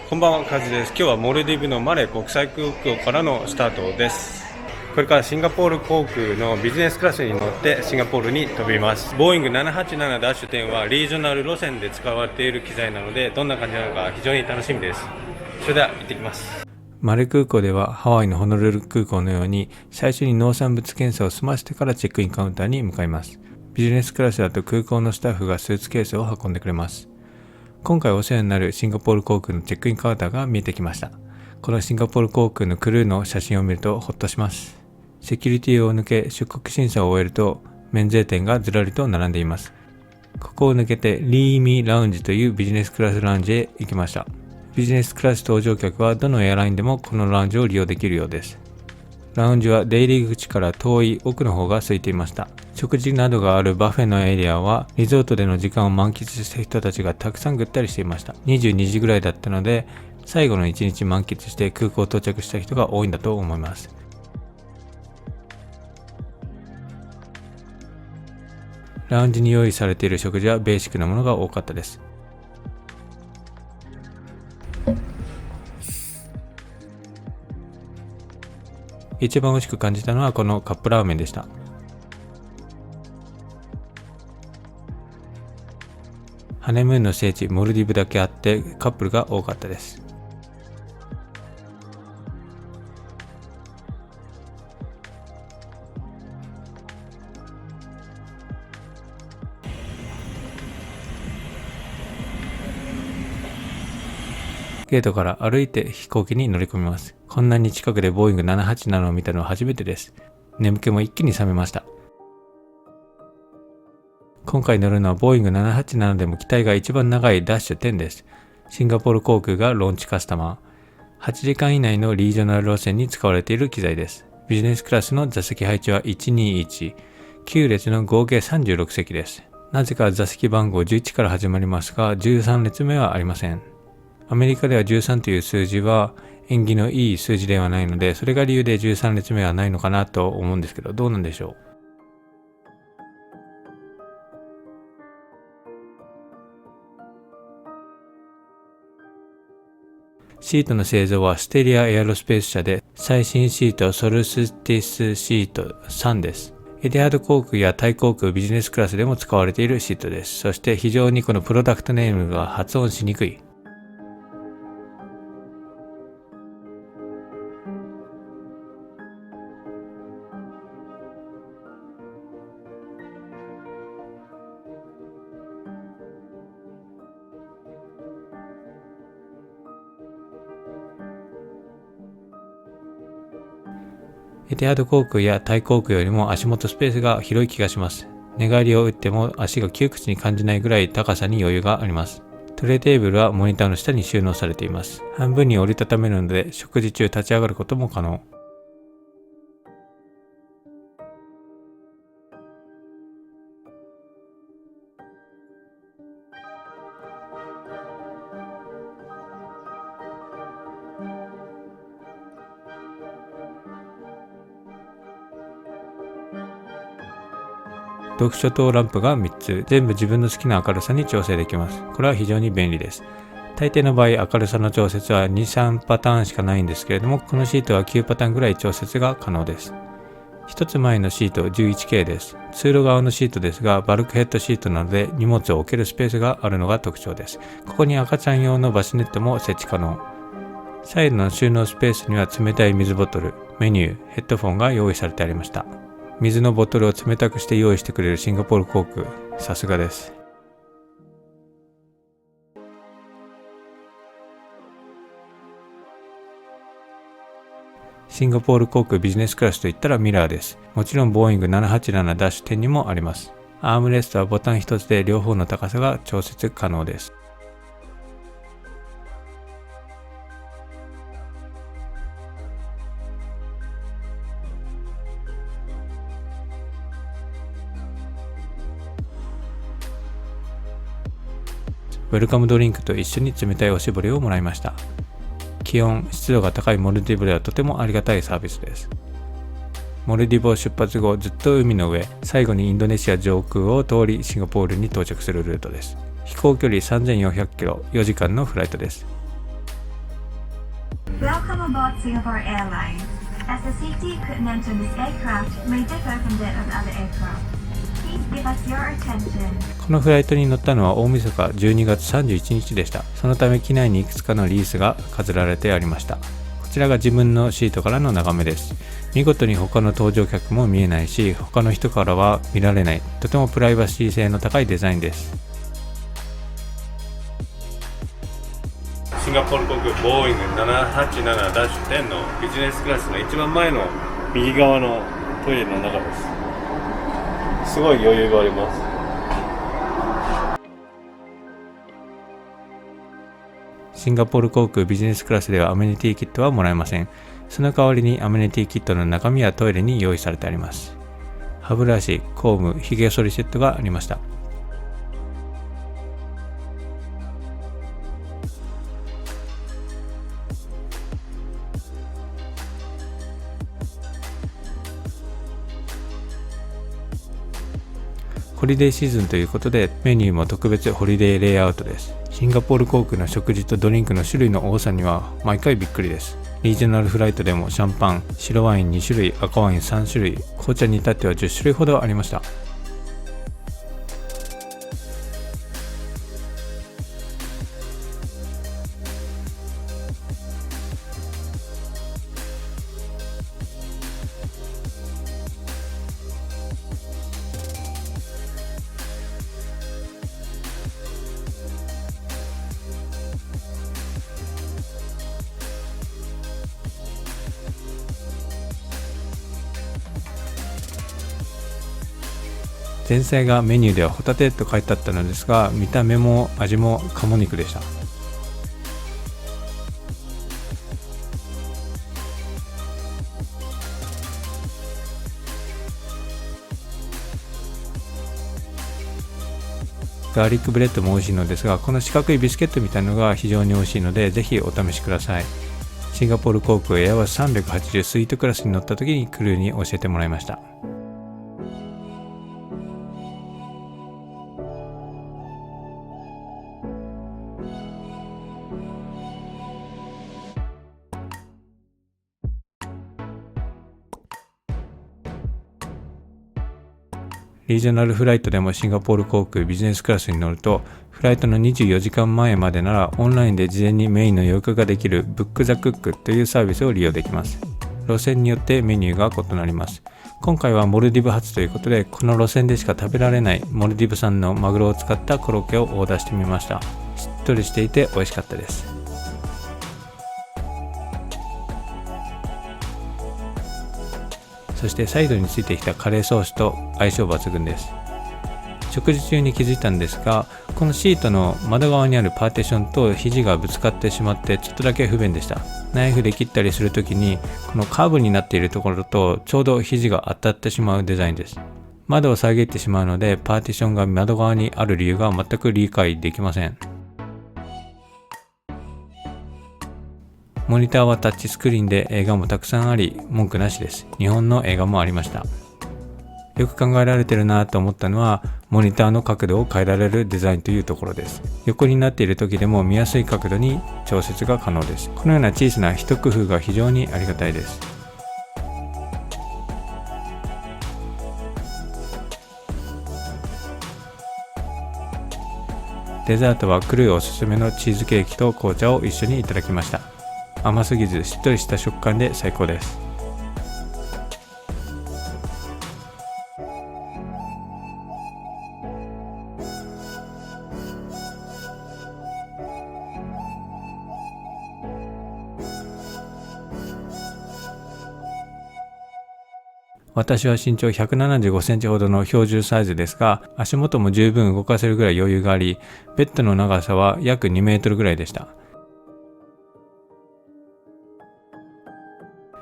こんばんは、カズです。今日はモルディブのマレー国際空港からのスタートです。これからシンガポール航空のビジネスクラスに乗ってシンガポールに飛びます。ボーイング 787-10 はリージョナル路線で使われている機材なので、どんな感じなのか非常に楽しみです。それでは行ってきます。マレー空港ではハワイのホノルル空港のように最初に農産物検査を済ませてからチェックインカウンターに向かいます。ビジネスクラスだと空港のスタッフがスーツケースを運んでくれます。今回お世話になるシンガポール航空のチェックインカウンターが見えてきました。このシンガポール航空のクルーの写真を見るとホッとします。セキュリティを抜け出国審査を終えると免税店がずらりと並んでいます。ここを抜けてリーミーラウンジというビジネスクラスラウンジへ行きました。ビジネスクラス搭乗客はどのエアラインでもこのラウンジを利用できるようです。ラウンジは出入り口から遠い奥の方が空いていました。食事などがあるバフェのエリアはリゾートでの時間を満喫した人たちがたくさんぐったりしていました。22時ぐらいだったので最後の1日満喫して空港到着した人が多いんだと思います。ラウンジに用意されている食事はベーシックなものが多かったです。一番美味しく感じたのはこのカップラーメンでした。ハネムーンの聖地モルディブだけあってカップルが多かったです。ゲートから歩いて飛行機に乗り込みます。こんなに近くでボーイング787を見たのは初めてです。眠気も一気に覚めました。今回乗るのはボーイング787でも機体が一番長いダッシュ10です。シンガポール航空がローンチカスタマー。8時間以内のリージョナル路線に使われている機材です。ビジネスクラスの座席配置は121、9列の合計36席です。なぜか座席番号11から始まりますが、13列目はありません。アメリカでは13という数字は縁起のいい数字ではないので、それが理由で13列目はないのかなと思うんですけど、どうなんでしょう。シートの製造はステリアエアロスペース社で、最新シートソルスティスシート3です。エティハード航空やタイ航空ビジネスクラスでも使われているシートです。そして非常にこのプロダクトネームが発音しにくい。エティハード航空やタイ航空よりも足元スペースが広い気がします。寝返りを打っても足が窮屈に感じないぐらい高さに余裕があります。トレーテーブルはモニターの下に収納されています。半分に折りたためるので食事中立ち上がることも可能。読書灯ランプが3つ、全部自分の好きな明るさに調整できます。これは非常に便利です。大抵の場合、明るさの調節は2、3パターンしかないんですけれども、このシートは9パターンぐらい調節が可能です。一つ前のシート 11K です。通路側のシートですが、バルクヘッドシートなので荷物を置けるスペースがあるのが特徴です。ここに赤ちゃん用のバスネットも設置可能。サイドの収納スペースには冷たい水ボトル、メニュー、ヘッドフォンが用意されてありました。水のボトルを冷たくして用意してくれるシンガポール航空、さすがです。シンガポール航空ビジネスクラスといったらミラーです。もちろんボーイング 787-10 にもあります。アームレストはボタン一つで両方の高さが調節可能です。ウェルカムドリンクと一緒に冷たいおしぼりをもらいました。気温、湿度が高いモルディブではとてもありがたいサービスです。モルディブを出発後、ずっと海の上、最後にインドネシア上空を通りシンガポールに到着するルートです。飛行距離3400キロ、4時間のフライトです。Welcome aboard Singapore Airlines. As the safety equipment on this aircraft may differ from that of other aircraft. Please give us your attention. このフライトに乗ったのは大晦日12月31日でした。そのため機内にいくつかのリースが飾られてありました。こちらが自分のシートからの眺めです。見事に他の搭乗客も見えないし、他の人からは見られない、とてもプライバシー性の高いデザインです。シンガポール航空ボーイング787-10のビジネスクラスの一番前の右側のトイレの中です。すごい余裕があります。シンガポール航空ビジネスクラスではアメニティキットはもらえません。その代わりにアメニティキットの中身はトイレに用意されてあります。歯ブラシ、コーム、ひげ剃りセットがありました。ホリデーシーズンということでメニューも特別ホリデーレイアウトです。シンガポール航空の食事とドリンクの種類の多さには毎回びっくりです。リージョナルフライトでもシャンパン、白ワイン2種類、赤ワイン3種類、紅茶に至っては10種類ほどありました。前菜がメニューではホタテと書いてあったのですが、見た目も味も鴨肉でした。ガーリックブレッドも美味しいのですが、この四角いビスケットみたいなのが非常に美味しいので、ぜひお試しください。シンガポール航空エアワス380スイートクラスに乗った時にクルーに教えてもらいました。リージョナルフライトでもシンガポール航空ビジネスクラスに乗ると、フライトの24時間前までならオンラインで事前にメインの予約ができるブックザクックというサービスを利用できます。路線によってメニューが異なります。今回はモルディブ発ということで、この路線でしか食べられないモルディブ産のマグロを使ったコロッケをオーダーしてみました。しっとりしていて美味しかったです。そしてサイドについてきたカレーソースと相性抜群です。食事中に気づいたんですが、このシートの窓側にあるパーティションと肘がぶつかってしまってちょっとだけ不便でした。ナイフで切ったりするときにこのカーブになっているところとちょうど肘が当たってしまうデザインです。窓を遮ってしまうのでパーティションが窓側にある理由が全く理解できません。モニターはタッチスクリーンで映画もたくさんあり文句なしです。日本の映画もありました。よく考えられてるなと思ったのはモニターの角度を変えられるデザインというところです。横になっている時でも見やすい角度に調節が可能です。このような小さな一工夫が非常にありがたいです。デザートはクルーおすすめのチーズケーキと紅茶を一緒にいただきました。甘すぎずしっとりした食感で最高です。私は身長175センチほどの標準サイズですが、足元も十分動かせるぐらい余裕があり、ベッドの長さは約2メートルぐらいでした。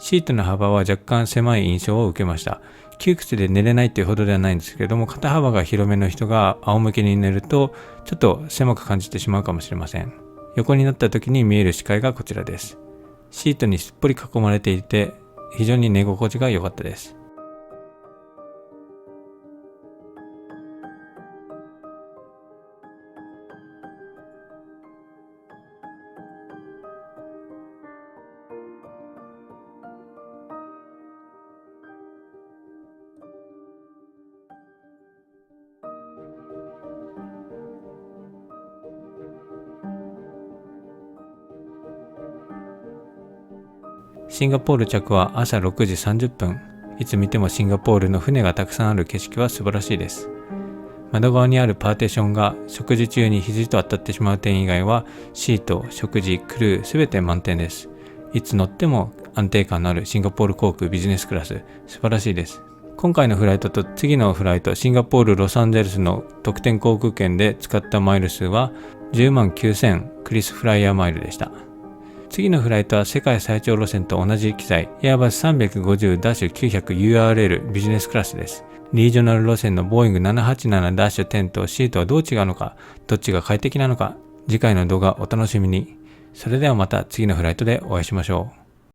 シートの幅は若干狭い印象を受けました。窮屈で寝れないっていうほどではないんですけれども、肩幅が広めの人が仰向けに寝るとちょっと狭く感じてしまうかもしれません。横になった時に見える視界がこちらです。シートにすっぽり囲まれていて非常に寝心地が良かったです。シンガポール着は朝6時30分。いつ見てもシンガポールの船がたくさんある景色は素晴らしいです。窓側にあるパーテーションが食事中に肘と当たってしまう点以外はシート、食事、クルーすべて満点です。いつ乗っても安定感のあるシンガポール航空ビジネスクラス、素晴らしいです。今回のフライトと次のフライト、シンガポール・ロサンゼルスの特典航空券で使ったマイル数は10万9000クリスフライヤーマイルでした。次のフライトは世界最長路線と同じ機材、エアバス 350-900URL ビジネスクラスです。リージョナル路線のボーイング 787-10 とシートはどう違うのか、どっちが快適なのか、次回の動画お楽しみに。それではまた次のフライトでお会いしましょう。